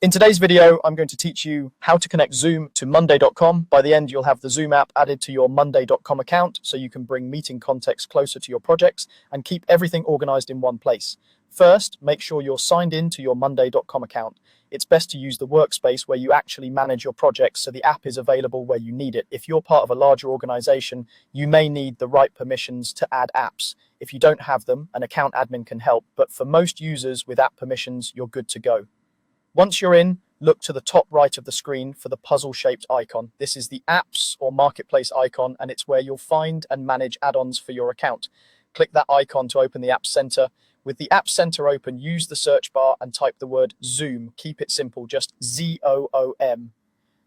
In today's video, I'm going to teach you how to connect Zoom to Monday.com. By the end, you'll have the Zoom app added to your Monday.com account so you can bring meeting context closer to your projects and keep everything organized in one place. First, make sure you're signed in to your Monday.com account. It's best to use the workspace where you actually manage your projects so the app is available where you need it. If you're part of a larger organization, you may need the right permissions to add apps. If you don't have them, an account admin can help, but for most users with app permissions, you're good to go. Once you're in, look to the top right of the screen for the puzzle-shaped icon. This is the apps or marketplace icon, and it's where you'll find and manage add-ons for your account. Click that icon to open the App Center. With the App Center open, use the search bar and type the word Zoom. Keep it simple, just ZOOM.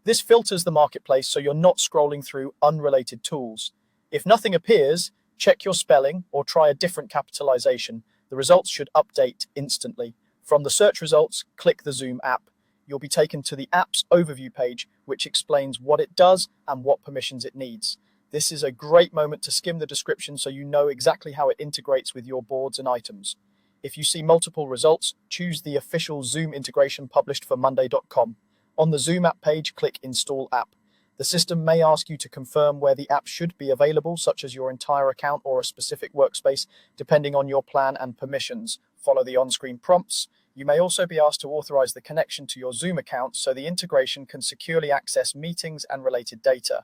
This filters the marketplace so you're not scrolling through unrelated tools. If nothing appears, check your spelling or try a different capitalization. The results should update instantly. From the search results, click the Zoom app. You'll be taken to the app's overview page, which explains what it does and what permissions it needs. This is a great moment to skim the description so you know exactly how it integrates with your boards and items. If you see multiple results, choose the official Zoom integration published for Monday.com. On the Zoom app page, click Install App. The system may ask you to confirm where the app should be available, such as your entire account or a specific workspace, depending on your plan and permissions. Follow the on-screen prompts. You may also be asked to authorize the connection to your Zoom account so the integration can securely access meetings and related data.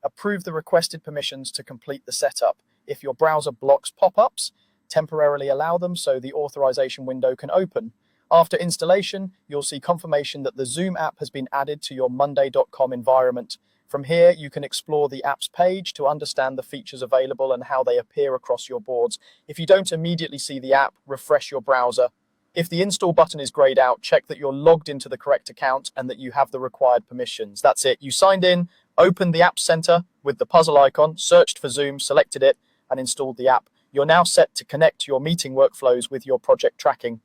Approve the requested permissions to complete the setup. If your browser blocks pop-ups, temporarily allow them so the authorization window can open. After installation, you'll see confirmation that the Zoom app has been added to your Monday.com environment. From here, you can explore the app's page to understand the features available and how they appear across your boards. If you don't immediately see the app, refresh your browser. If the install button is grayed out, check that you're logged into the correct account and that you have the required permissions. That's it. You signed in, opened the App Center with the puzzle icon, searched for Zoom, selected it, and installed the app. You're now set to connect your meeting workflows with your project tracking.